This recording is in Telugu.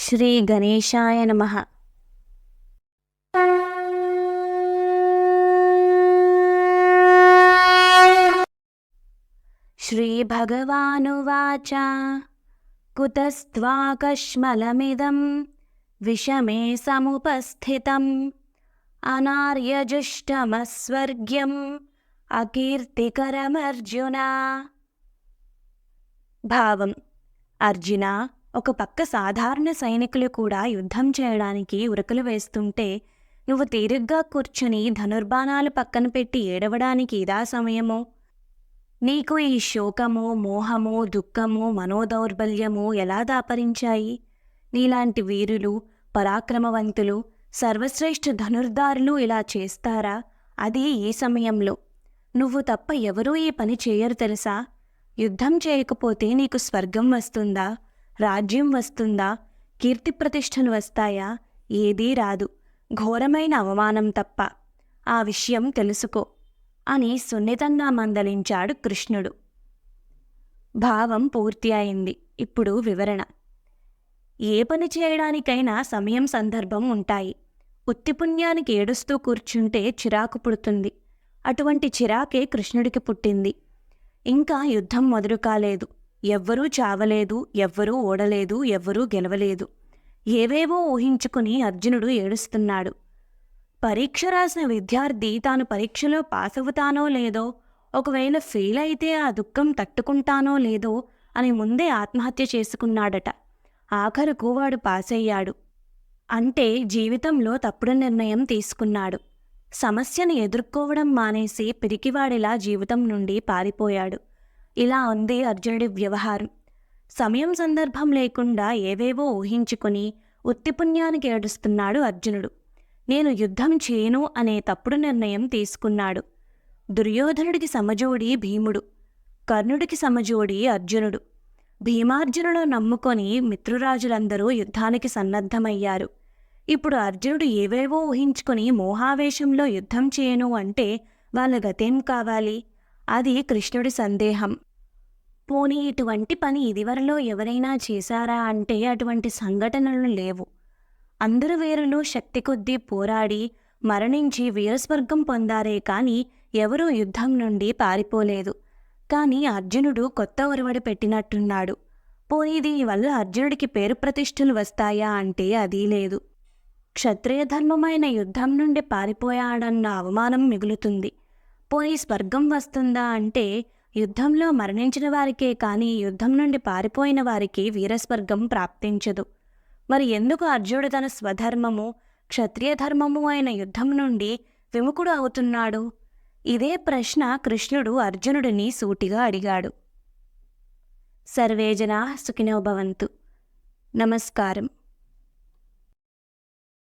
శ్రీ గణేశాయ నమః. శ్రీభగవానువాచ కుతస్త్వాకశ్మలమిదం విషమే సముపస్థితం అనార్యజుష్టమస్వర్గ్యం అకీర్తికరమర్జున. భావం: అర్జున, ఒక పక్క సాధారణ సైనికులు కూడా యుద్ధం చేయడానికి ఉరకలు వేస్తుంటే నువ్వు తీరిగ్గా కూర్చుని ధనుర్బాణాలు పక్కన పెట్టి ఏడవడానికి ఇదా సమయము? నీకు ఈ శోకము, మోహము, దుఃఖము, మనోదౌర్బల్యము ఎలా దాపరించాయి? నీలాంటి వీరులు, పరాక్రమవంతులు, సర్వశ్రేష్ఠ ధనుర్ధారులు ఇలా చేస్తారా? అది ఈ సమయంలో. నువ్వు తప్ప ఎవరూ ఈ పని చేయరు తెలుసా? యుద్ధం చేయకపోతే నీకు స్వర్గం వస్తుందా? రాజ్యం వస్తుందా? కీర్తి ప్రతిష్టలు వస్తాయా? ఏదీ రాదు. ఘోరమైన అవమానం తప్ప. ఆ విషయం తెలుసుకో అని సున్నితంగా మందలించాడు కృష్ణుడు. భావం పూర్తి అయింది. ఇప్పుడు వివరణ. ఏ పని చేయడానికైనా సమయం, సందర్భం ఉంటాయి. ఉత్తిపుణ్యానికి ఏడుస్తూ కూర్చుంటే చిరాకు పుడుతుంది. అటువంటి చిరాకే కృష్ణుడికి పుట్టింది. ఇంకా యుద్ధం మొదలు కాలేదు. ఎవ్వరూ చావలేదు, ఎవ్వరూ ఓడలేదు, ఎవ్వరూ గెలవలేదు. ఏవేవో ఊహించుకుని అర్జునుడు ఏడుస్తున్నాడు. పరీక్ష రాసిన విద్యార్థి తాను పరీక్షలో పాస్ అవుతానో లేదో, ఒకవేళ ఫెయిల్ అయితే ఆ దుఃఖం తట్టుకుంటానో లేదో అని ముందే ఆత్మహత్య చేసుకున్నాడట. ఆఖరుకు వాడు పాస్ అయ్యాడు. అంటే జీవితంలో తప్పుడు నిర్ణయం తీసుకున్నాడు. సమస్యను ఎదుర్కోవడం మానేసి పిరికివాడిలా జీవితం నుండి పారిపోయాడు. ఇలా ఉంది అర్జునుడి వ్యవహారం. సమయం, సందర్భం లేకుండా ఏవేవో ఊహించుకుని ఉత్తిపుణ్యానికి ఏడుస్తున్నాడు అర్జునుడు. నేను యుద్ధం చేయను అనే తప్పుడు నిర్ణయం తీసుకున్నాడు. దుర్యోధనుడికి సమజోడి భీముడు, కర్ణుడికి సమజోడి అర్జునుడు. భీమార్జునులను నమ్ముకొని మిత్రురాజులందరూ యుద్ధానికి సన్నద్ధమయ్యారు. ఇప్పుడు అర్జునుడు ఏవేవో ఊహించుకుని మోహావేశంలో యుద్ధం చేయను అంటే వాళ్ళ గతేం కావాలి? అది కృష్ణుడి సందేహం. పోనీ ఇటువంటి పని ఇదివరలో ఎవరైనా చేశారా అంటే అటువంటి సంఘటనలు లేవు. అందరు వీరులు శక్తి కొద్దీ పోరాడి మరణించి వీరస్వర్గం పొందారే కానీ ఎవరూ యుద్ధం నుండి పారిపోలేదు. కానీ అర్జునుడు కొత్త ఒరవడి పెట్టినట్టున్నాడు. పోనీ దీనివల్ల అర్జునుడికి పేరు ప్రతిష్టలు వస్తాయా అంటే అదీ లేదు. క్షత్రియ ధర్మమైన యుద్ధం నుండి పారిపోయాడన్న అవమానం మిగులుతుంది. పోనీ స్వర్గం వస్తుందా అంటే యుద్ధంలో మరణించిన వారికే కానీ యుద్ధం నుండి పారిపోయిన వారికి వీరస్వర్గం ప్రాప్తించదు. మరి ఎందుకు అర్జునుడు తన స్వధర్మము, క్షత్రియ ధర్మము అయిన యుద్ధం నుండి విముఖుడు అవుతున్నాడు? ఇదే ప్రశ్న కృష్ణుడు అర్జునుడిని సూటిగా అడిగాడు. సర్వే జనాః సుఖినో భవంతు. నమస్కారం.